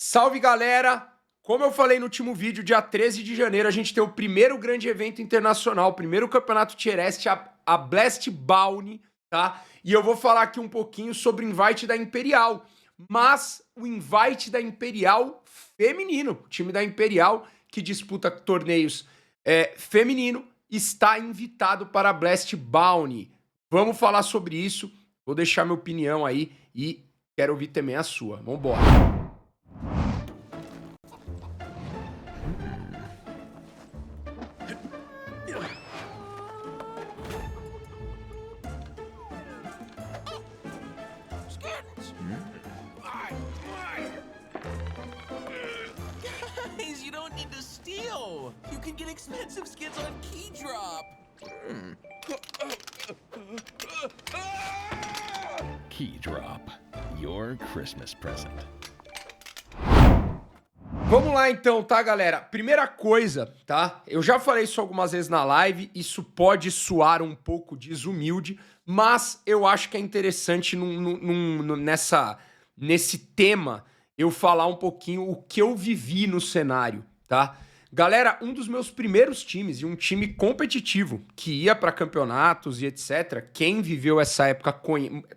Salve, galera! Como eu falei no último vídeo, dia 13 de janeiro a gente tem o primeiro grande evento internacional, o primeiro campeonato Tier Est, a Blast Bowl, tá? E eu vou falar aqui um pouquinho sobre o invite da Imperial, mas o invite da Imperial feminino, o time da Imperial que disputa torneios feminino, está invitado para a Blast Bowl. Vamos falar sobre isso, vou deixar minha opinião aí e quero ouvir também a sua. Vambora! Guys, you don't need to steal. You can get expensive skins on Keydrop. Keydrop, your Christmas present. Vamos lá então, tá, galera? Primeira coisa, tá? Eu já falei isso algumas vezes na live, isso pode soar um pouco desumilde, mas eu acho que é interessante nesse tema eu falar um pouquinho o que eu vivi no cenário, tá? Galera, um dos meus primeiros times, e um time competitivo, que ia para campeonatos e etc., quem viveu essa época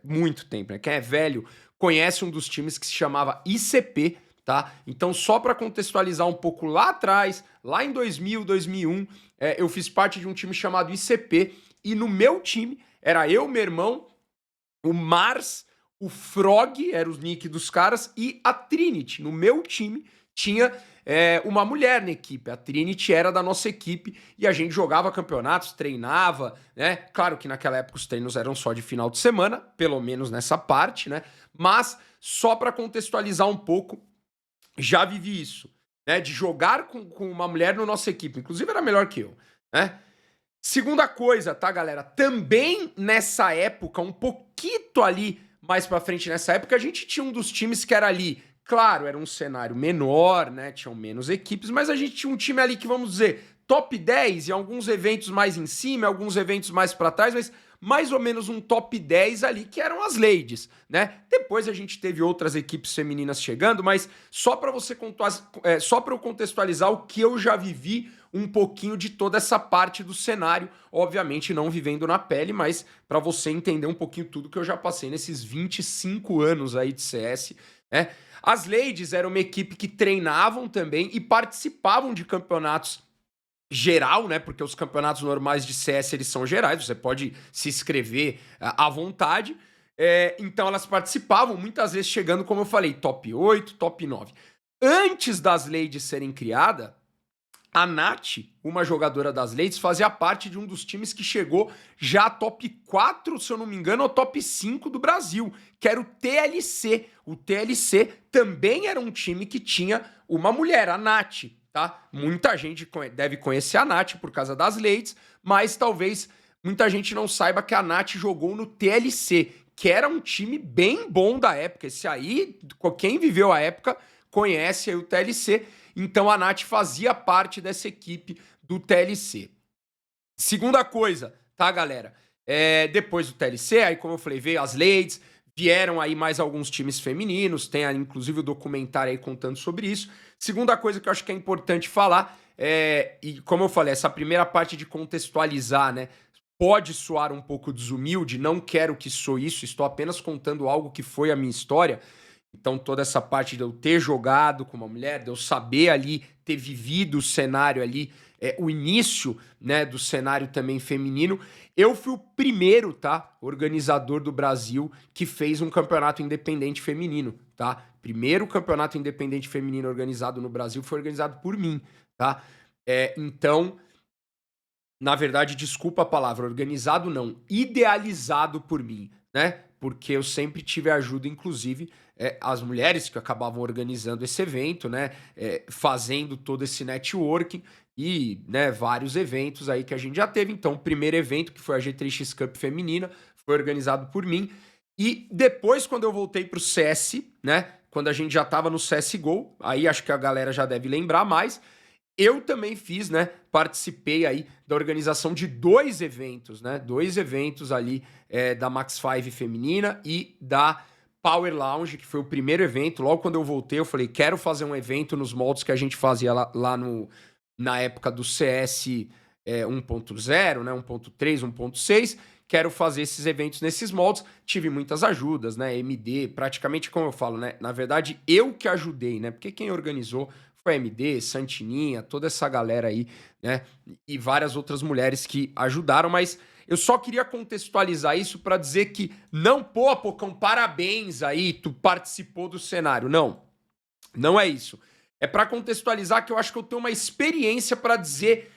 muito tempo, né? Quem é velho conhece um dos times que se chamava ICP, tá? Então, só para contextualizar um pouco lá atrás, lá em 2000, 2001, eu fiz parte de um time chamado ICP, e no meu time era eu, meu irmão, o Mars, o Frog, era os nick dos caras, e a Trinity. No meu time tinha uma mulher na equipe. A Trinity era da nossa equipe e a gente jogava campeonatos, treinava, né? Claro que naquela época os treinos eram só de final de semana, pelo menos nessa parte, né? Mas só para contextualizar um pouco, já vivi isso, né? De jogar com uma mulher na nossa equipe. Inclusive era melhor que eu, né? Segunda coisa, tá, galera? Também nessa época, um pouquinho ali mais pra frente nessa época, a gente tinha um dos times que era ali. Claro, era um cenário menor, né? Tinham menos equipes, mas a gente tinha um time ali que, vamos dizer, top 10 e alguns eventos mais em cima, alguns eventos mais pra trás, mas mais ou menos um top 10 ali, que eram as ladies, né? Depois a gente teve outras equipes femininas chegando, mas só para você só para eu contextualizar o que eu já vivi um pouquinho de toda essa parte do cenário, obviamente não vivendo na pele, mas para você entender um pouquinho tudo que eu já passei nesses 25 anos aí de CS, né? As ladies eram uma equipe que treinavam também e participavam de campeonatos geral, né? Porque os campeonatos normais de CS eles são gerais, você pode se inscrever à vontade. Então elas participavam, muitas vezes chegando, como eu falei, top 8, top 9. Antes das ladies serem criadas, a Nath, uma jogadora das ladies, fazia parte de um dos times que chegou já a top 4, se eu não me engano, ou top 5 do Brasil, que era o TLC. O TLC também era um time que tinha uma mulher, a Nath, tá? Muita gente deve conhecer a Nath por causa das ladies, mas talvez muita gente não saiba que a Nath jogou no TLC, que era um time bem bom da época. Esse aí, quem viveu a época, conhece aí o TLC. Então a Nath fazia parte dessa equipe do TLC. Segunda coisa, tá, galera? Depois do TLC, aí como eu falei, veio as ladies, vieram aí mais alguns times femininos, tem aí, inclusive o documentário aí contando sobre isso. Segunda coisa que eu acho que é importante falar, e como eu falei, essa primeira parte de contextualizar, né? Pode soar um pouco desumilde, não quero que soe isso, estou apenas contando algo que foi a minha história. Então toda essa parte de eu ter jogado com uma mulher, de eu saber ali, ter vivido o cenário ali, o início, né, do cenário também feminino, eu fui o primeiro, tá, organizador do Brasil que fez um campeonato independente feminino, tá? Primeiro campeonato independente feminino organizado no Brasil foi organizado por mim, tá? Então, na verdade, desculpa a palavra, organizado não, idealizado por mim, né? Porque eu sempre tive ajuda, inclusive, as mulheres que acabavam organizando esse evento, né? Fazendo todo esse networking e, né, vários eventos aí que a gente já teve. Então, o primeiro evento, que foi a G3X Cup feminina, foi organizado por mim. E depois, quando eu voltei pro CS, né? Quando a gente já tava no CSGO, aí acho que a galera já deve lembrar mais, eu também fiz, né? Participei aí da organização de 2 eventos, né? 2 eventos ali da Max 5 feminina e da Power Lounge, que foi o primeiro evento. Logo quando eu voltei, eu falei, quero fazer um evento nos moldes que a gente fazia lá na época do CS 1.0, né, 1.3, 1.6. Quero fazer esses eventos nesses moldes. Tive muitas ajudas, né, MD, praticamente como eu falo, né, na verdade eu que ajudei, né, porque quem organizou foi a MD, Santininha, toda essa galera aí, né, e várias outras mulheres que ajudaram, mas eu só queria contextualizar isso para dizer que não, pô, Pocão, parabéns aí, tu participou do cenário. Não, não é isso. É para contextualizar que eu acho que eu tenho uma experiência para dizer,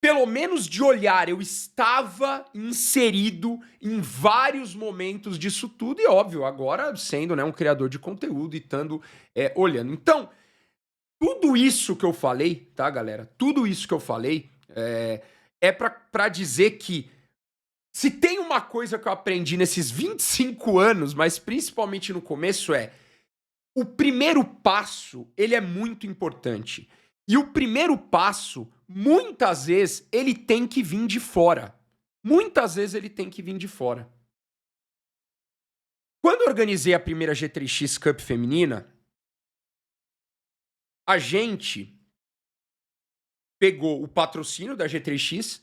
pelo menos de olhar, eu estava inserido em vários momentos disso tudo e, óbvio, agora sendo, né, um criador de conteúdo e estando olhando. Então, tudo isso que eu falei, tá, galera? Tudo isso que eu falei é para dizer que se tem uma coisa que eu aprendi nesses 25 anos, mas principalmente no começo, o primeiro passo, ele é muito importante. E o primeiro passo, muitas vezes, ele tem que vir de fora. Muitas vezes ele tem que vir de fora. Quando eu organizei a primeira G3X Cup feminina, a gente pegou o patrocínio da G3X,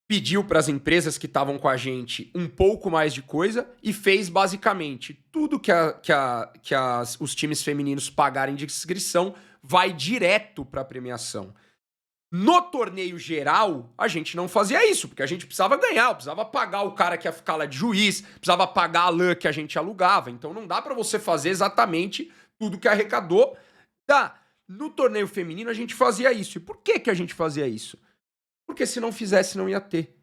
pediu para as empresas que estavam com a gente um pouco mais de coisa e fez basicamente tudo que os times femininos pagarem de inscrição vai direto para a premiação. No torneio geral, a gente não fazia isso, porque a gente precisava ganhar, precisava pagar o cara que ia ficar lá de juiz, precisava pagar a lã que a gente alugava, então não dá para você fazer exatamente tudo que arrecadou. No torneio feminino a gente fazia isso. E por que a gente fazia isso? Porque se não fizesse, não ia ter.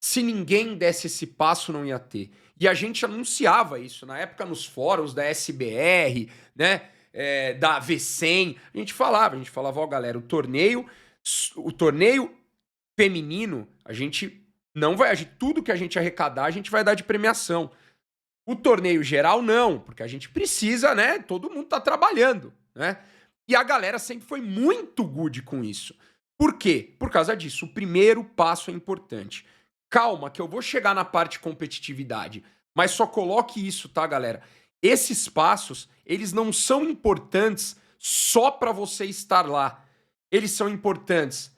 Se ninguém desse esse passo, não ia ter. E a gente anunciava isso na época nos fóruns da SBR, né? Da V100. A gente falava, ó, galera, o torneio feminino, a gente não vai agir. Tudo que a gente arrecadar, a gente vai dar de premiação. O torneio geral, não, porque a gente precisa, né? Todo mundo tá trabalhando, né? E a galera sempre foi muito good com isso. Por quê? Por causa disso. O primeiro passo é importante. Calma, que eu vou chegar na parte de competitividade. Mas só coloque isso, tá, galera? Esses passos, eles não são importantes só para você estar lá. Eles são importantes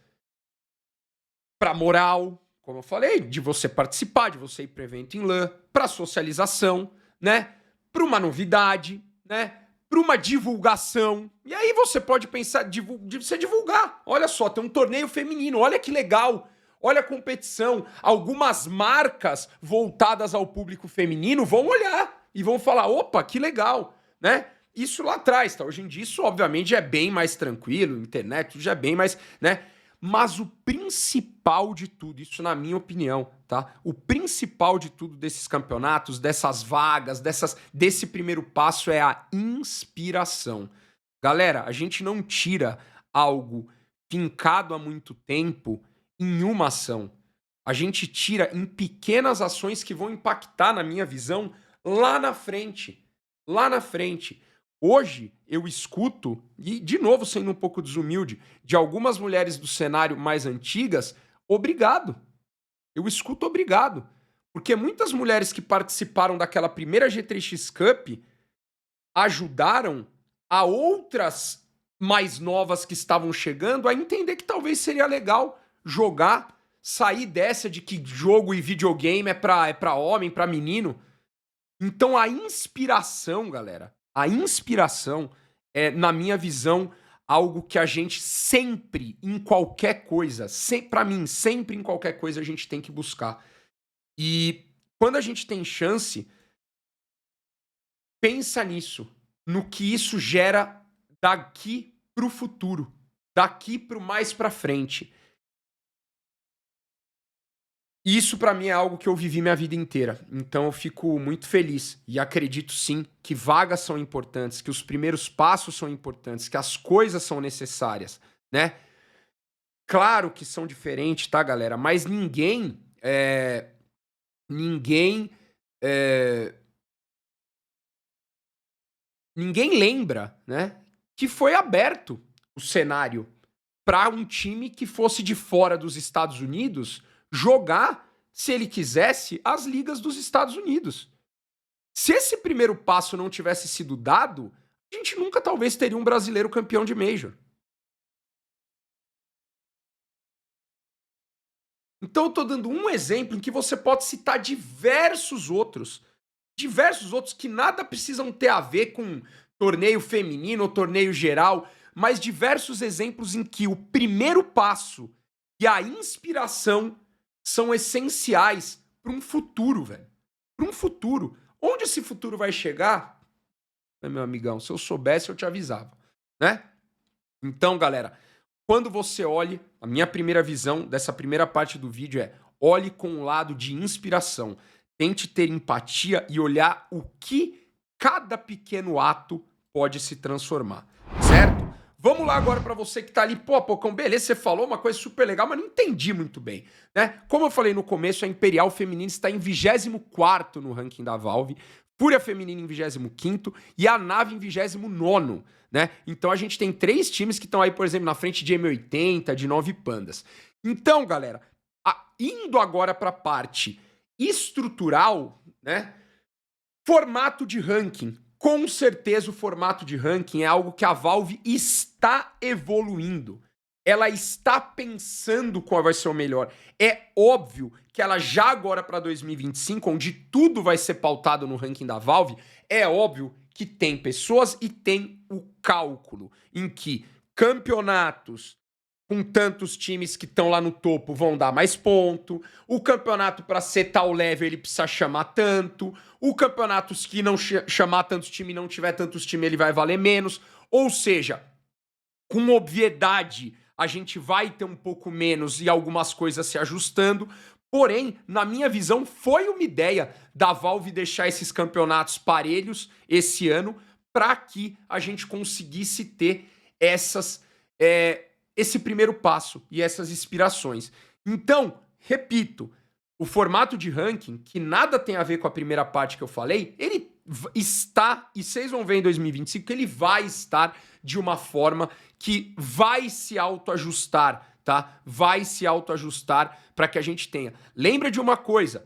para moral, como eu falei, de você participar, de você ir para evento em LAN, para socialização, né? Para uma novidade, né? Para uma divulgação. E aí você pode pensar de você divulgar. Olha só, tem um torneio feminino, olha que legal. Olha a competição. Algumas marcas voltadas ao público feminino vão olhar e vão falar, opa, que legal, né? Isso lá atrás, tá? Hoje em dia isso obviamente já é bem mais tranquilo, internet já é bem mais, né? Mas o principal de tudo, isso na minha opinião, tá? O principal de tudo desses campeonatos, dessas vagas, desse primeiro passo é a inspiração. Galera, a gente não tira algo fincado há muito tempo em uma ação. A gente tira em pequenas ações que vão impactar, na minha visão, lá na frente. Lá na frente. Hoje, eu escuto, e de novo sendo um pouco desumilde, de algumas mulheres do cenário mais antigas, obrigado. Eu escuto obrigado. Porque muitas mulheres que participaram daquela primeira G3X Cup ajudaram a outras mais novas que estavam chegando a entender que talvez seria legal jogar, sair dessa de que jogo e videogame é pra homem, pra menino. Então a inspiração, galera, a inspiração é, na minha visão, algo que a gente sempre, em qualquer coisa, pra mim, sempre em qualquer coisa a gente tem que buscar. E quando a gente tem chance, pensa nisso, no que isso gera daqui pro futuro, daqui pro mais pra frente. Isso pra mim é algo que eu vivi minha vida inteira. Então eu fico muito feliz e acredito sim que vagas são importantes, que os primeiros passos são importantes, que as coisas são necessárias, né? Claro que são diferentes, tá, galera? Mas ninguém lembra, né, que foi aberto o cenário para um time que fosse de fora dos Estados Unidos jogar, se ele quisesse, as ligas dos Estados Unidos. Se esse primeiro passo não tivesse sido dado, a gente nunca talvez teria um brasileiro campeão de Major. Então eu tô dando um exemplo em que você pode citar diversos outros que nada precisam ter a ver com torneio feminino ou torneio geral, mas diversos exemplos em que o primeiro passo e a inspiração são essenciais para um futuro, velho. Para um futuro. Onde esse futuro vai chegar? Meu amigão, se eu soubesse, eu te avisava, né? Então, galera, quando você olhe, a minha primeira visão dessa primeira parte do vídeo é: olhe com o lado de inspiração. Tente ter empatia e olhar o que cada pequeno ato pode se transformar, certo? Vamos lá agora para você que tá ali, pô, Pocão, beleza, você falou uma coisa super legal, mas não entendi muito bem, né? Como eu falei no começo, a Imperial Feminina está em 24º no ranking da Valve, Fúria Feminina em 25º e a Nave em 29º, né? Então a gente tem 3 times que estão aí, por exemplo, na frente de M80, de 9 Pandas. Então, galera, indo agora para a parte estrutural, né? Formato de ranking. Com certeza o formato de ranking é algo que a Valve está evoluindo. Ela está pensando qual vai ser o melhor. É óbvio que ela já agora para 2025, onde tudo vai ser pautado no ranking da Valve, é óbvio que tem pessoas e tem o cálculo em que campeonatos com tantos times que estão lá no topo vão dar mais ponto, o campeonato para ser tal level ele precisa chamar tanto, o campeonato que não chamar tantos times e não tiver tantos times ele vai valer menos, ou seja, com obviedade a gente vai ter um pouco menos e algumas coisas se ajustando, porém, na minha visão, foi uma ideia da Valve deixar esses campeonatos parelhos esse ano para que a gente conseguisse ter esse primeiro passo e essas inspirações. Então, repito, o formato de ranking, que nada tem a ver com a primeira parte que eu falei, ele está, e vocês vão ver em 2025, que ele vai estar de uma forma que vai se autoajustar, tá? Vai se autoajustar para que a gente tenha. Lembra de uma coisa,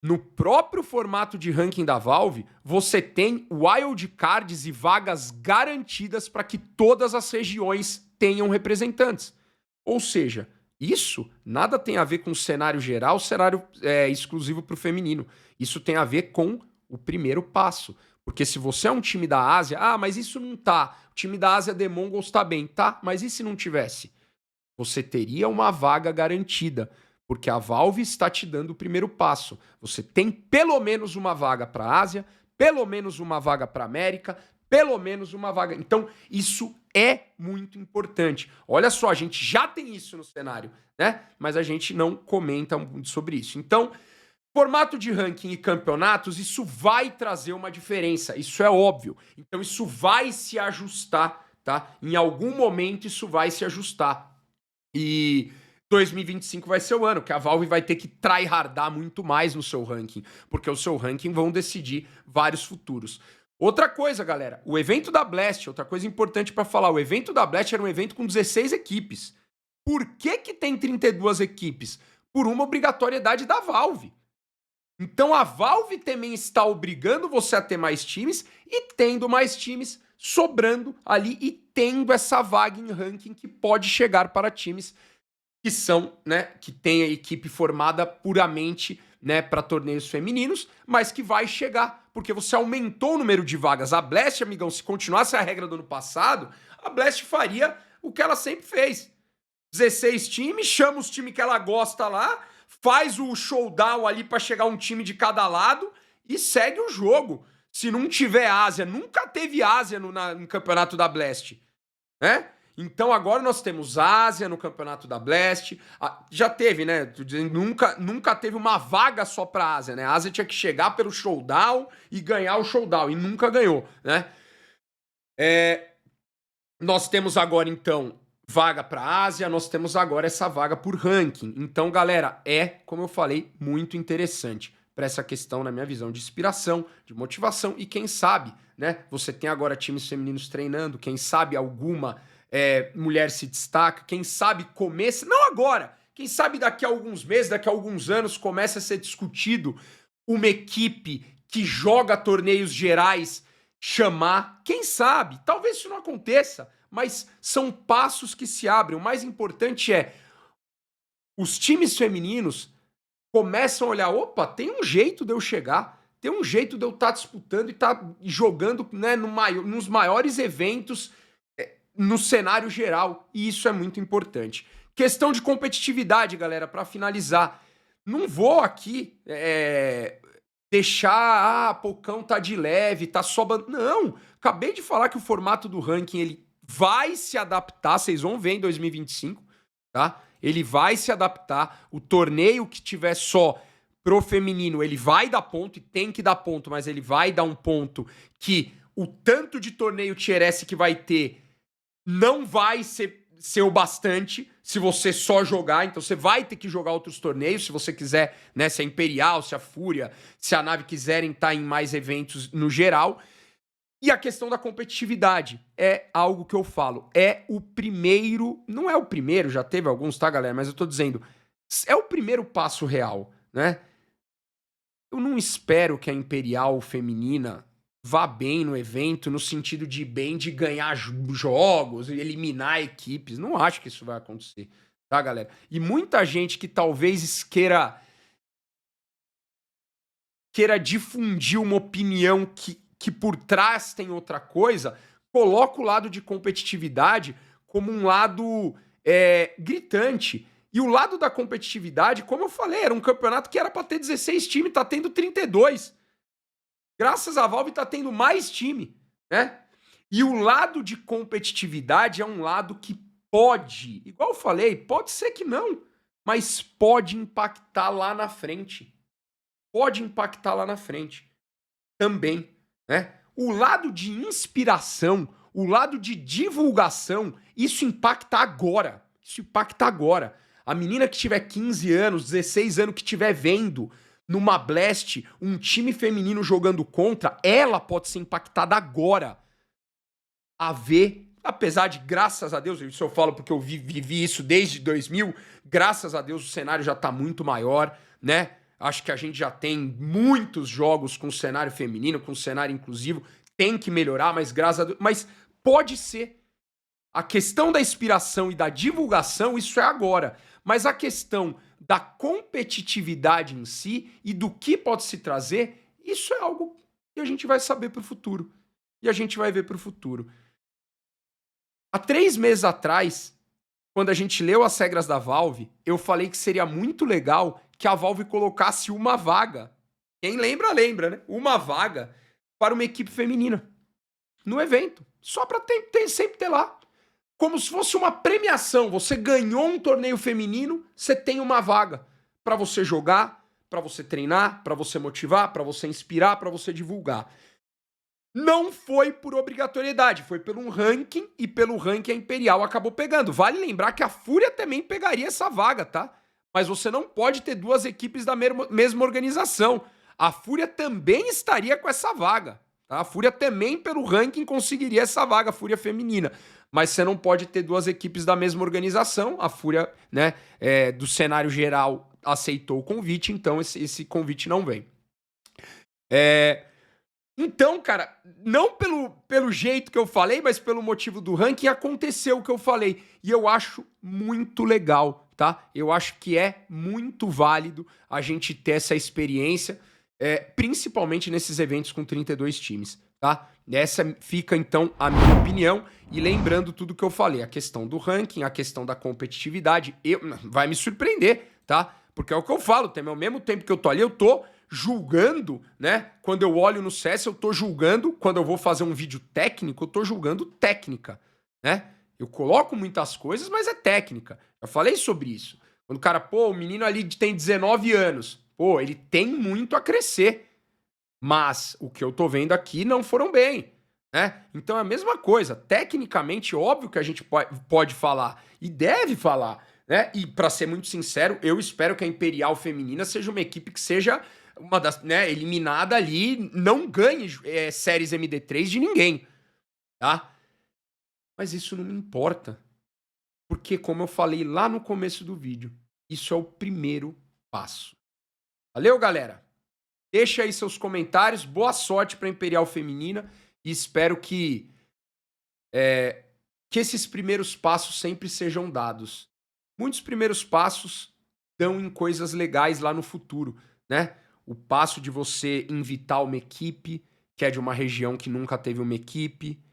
no próprio formato de ranking da Valve, você tem wildcards e vagas garantidas para que todas as regiões tenham representantes. Ou seja, isso nada tem a ver com o cenário geral, cenário exclusivo para o feminino. Isso tem a ver com o primeiro passo. Porque se você é um time da Ásia, mas isso não tá. O time da Ásia The Mongols tá bem, tá? Mas e se não tivesse? Você teria uma vaga garantida, porque a Valve está te dando o primeiro passo. Você tem pelo menos uma vaga para a Ásia, pelo menos uma vaga para a América, pelo menos uma vaga. Então, isso é muito importante. Olha só, a gente já tem isso no cenário, né? Mas a gente não comenta muito sobre isso. Então, formato de ranking e campeonatos, isso vai trazer uma diferença, isso é óbvio. Então, isso vai se ajustar, tá? Em algum momento, isso vai se ajustar. E 2025 vai ser o ano que a Valve vai ter que tryhardar muito mais no seu ranking, porque o seu ranking vão decidir vários futuros. Outra coisa, galera, o evento da Blast, outra coisa importante para falar, o evento da Blast era um evento com 16 equipes. Por que tem 32 equipes? Por uma obrigatoriedade da Valve. Então a Valve também está obrigando você a ter mais times e tendo mais times sobrando ali e tendo essa vaga em ranking que pode chegar para times que são, né, que tem a equipe formada puramente, né, para torneios femininos, mas que vai chegar, porque você aumentou o número de vagas. A Blast, amigão, se continuasse a regra do ano passado, a Blast faria o que ela sempre fez. 16 times, chama os times que ela gosta lá, faz o showdown ali para chegar um time de cada lado e segue o jogo. Se não tiver Ásia, nunca teve Ásia no campeonato da Blast, né? Então agora nós temos Ásia no campeonato da Blast. Já teve, né? Nunca teve uma vaga só pra Ásia, né? A Ásia tinha que chegar pelo showdown e ganhar o showdown, e nunca ganhou, né? Nós temos agora, então, vaga pra Ásia, nós temos agora essa vaga por ranking. Então, galera, como eu falei, muito interessante para essa questão, na minha visão, de inspiração, de motivação, e quem sabe, né? Você tem agora times femininos treinando, quem sabe alguma mulher se destaca, quem sabe começa, não agora, quem sabe daqui a alguns meses, daqui a alguns anos, começa a ser discutido uma equipe que joga torneios gerais chamar. Quem sabe? Talvez isso não aconteça, mas são passos que se abrem. O mais importante é os times femininos começam a olhar, opa, tem um jeito de eu chegar, tem um jeito de eu estar disputando e estar jogando, né, nos maiores eventos, no cenário geral, e isso é muito importante. Questão de competitividade, galera, para finalizar. Não vou aqui deixar, Pocão tá de leve, tá só... Não, acabei de falar que o formato do ranking, ele vai se adaptar, vocês vão ver em 2025, tá? Ele vai se adaptar, o torneio que tiver só pro feminino, ele vai dar ponto, e tem que dar ponto, mas ele vai dar um ponto que o tanto de torneio Tier S que vai ter não vai ser o bastante se você só jogar, então você vai ter que jogar outros torneios, se você quiser, né, se a Imperial, se a Fúria, se a Nave quiserem estar em mais eventos no geral. E a questão da competitividade é algo que eu falo, é o primeiro, não é o primeiro, já teve alguns, tá, galera? Mas eu tô dizendo, é o primeiro passo real, né? Eu não espero que a Imperial feminina vá bem no evento, no sentido de bem de ganhar jogos, eliminar equipes. Não acho que isso vai acontecer, tá, galera? E muita gente que talvez queira difundir uma opinião que por trás tem outra coisa, coloca o lado de competitividade como um lado gritante. E o lado da competitividade, como eu falei, era um campeonato que era para ter 16 times, tá tendo 32. Graças à Valve tá tendo mais time, né? E o lado de competitividade é um lado que pode, igual eu falei, pode ser que não, mas pode impactar lá na frente. Pode impactar lá na frente também, né? O lado de inspiração, o lado de divulgação, isso impacta agora. Isso impacta agora. A menina que tiver 15 anos, 16 anos, que estiver vendo numa Blast um time feminino jogando contra, ela pode ser impactada agora a ver, apesar de, graças a Deus, isso eu falo porque eu vivi isso desde 2000, graças a Deus o cenário já tá muito maior, né? Acho que a gente já tem muitos jogos com cenário feminino, com cenário inclusivo, tem que melhorar, mas graças a Deus, mas pode ser. A questão da inspiração e da divulgação, isso é agora. Mas a questão da competitividade em si e do que pode se trazer, isso é algo que a gente vai saber para o futuro. E a gente vai ver para o futuro. Há 3 meses atrás, quando a gente leu as regras da Valve, eu falei que seria muito legal que a Valve colocasse uma vaga. Quem lembra, lembra, né? Uma vaga para uma equipe feminina no evento. Só para sempre ter lá. Como se fosse uma premiação. Você ganhou um torneio feminino, você tem uma vaga para você jogar, para você treinar, para você motivar, para você inspirar, para você divulgar. Não foi por obrigatoriedade, foi pelo ranking, e pelo ranking a Imperial acabou pegando. Vale lembrar que a Fúria também pegaria essa vaga, tá? Mas você não pode ter 2 equipes da mesma organização. A Fúria também estaria com essa vaga, tá? A Fúria também, pelo ranking, conseguiria essa vaga, a Fúria feminina. Mas você não pode ter 2 equipes da mesma organização. A Fúria, né, do cenário geral, aceitou o convite, então esse convite não vem. Então, cara, não pelo jeito que eu falei, mas pelo motivo do ranking, aconteceu o que eu falei. E eu acho muito legal, tá? Eu acho que é muito válido a gente ter essa experiência, principalmente nesses eventos com 32 times, tá? Essa fica, então, a minha opinião. E lembrando tudo que eu falei, a questão do ranking, a questão da competitividade, vai me surpreender, tá? Porque é o que eu falo, ao mesmo tempo que eu tô ali, eu tô julgando, né? Quando eu olho no CS, eu tô julgando. Quando eu vou fazer um vídeo técnico, eu tô julgando técnica, né? Eu coloco muitas coisas, mas é técnica. Eu falei sobre isso. Quando o cara, o menino ali tem 19 anos, ele tem muito a crescer. Mas o que eu tô vendo aqui não foram bem, né? Então é a mesma coisa. Tecnicamente, óbvio que a gente pode falar e deve falar, né? E pra ser muito sincero, eu espero que a Imperial feminina seja uma equipe que seja uma das, né, eliminada ali, não ganhe séries MD3 de ninguém, tá? Mas isso não me importa. Porque, como eu falei lá no começo do vídeo, isso é o primeiro passo. Valeu, galera? Deixa aí seus comentários. Boa sorte para Imperial Feminina e espero que esses primeiros passos sempre sejam dados. Muitos primeiros passos dão em coisas legais lá no futuro, né? O passo de você invitar uma equipe que é de uma região que nunca teve uma equipe,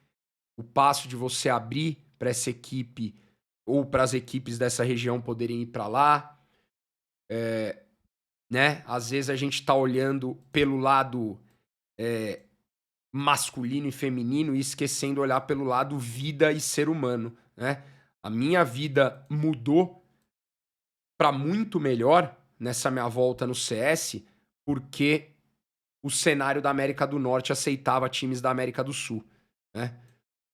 o passo de você abrir para essa equipe ou para as equipes dessa região poderem ir para lá, né? Às vezes a gente tá olhando pelo lado masculino e feminino e esquecendo de olhar pelo lado vida e ser humano, né? A minha vida mudou para muito melhor nessa minha volta no CS porque o cenário da América do Norte aceitava times da América do Sul, né?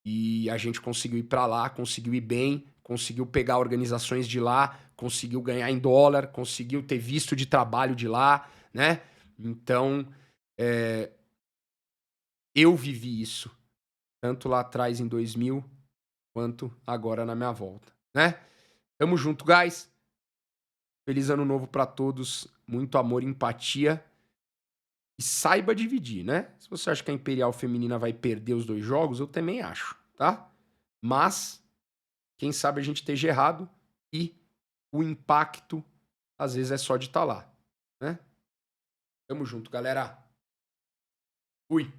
E a gente conseguiu ir para lá, conseguiu ir bem, conseguiu pegar organizações de lá, conseguiu ganhar em dólar, conseguiu ter visto de trabalho de lá, né? Então, eu vivi isso, tanto lá atrás em 2000, quanto agora na minha volta, né? Tamo junto, guys. Feliz ano novo pra todos, muito amor e empatia. E saiba dividir, né? Se você acha que a Imperial Feminina vai perder os 2 jogos, eu também acho, tá? Mas, quem sabe a gente esteja errado e o impacto, às vezes, é só de estar lá, né? Tamo junto, galera. Fui.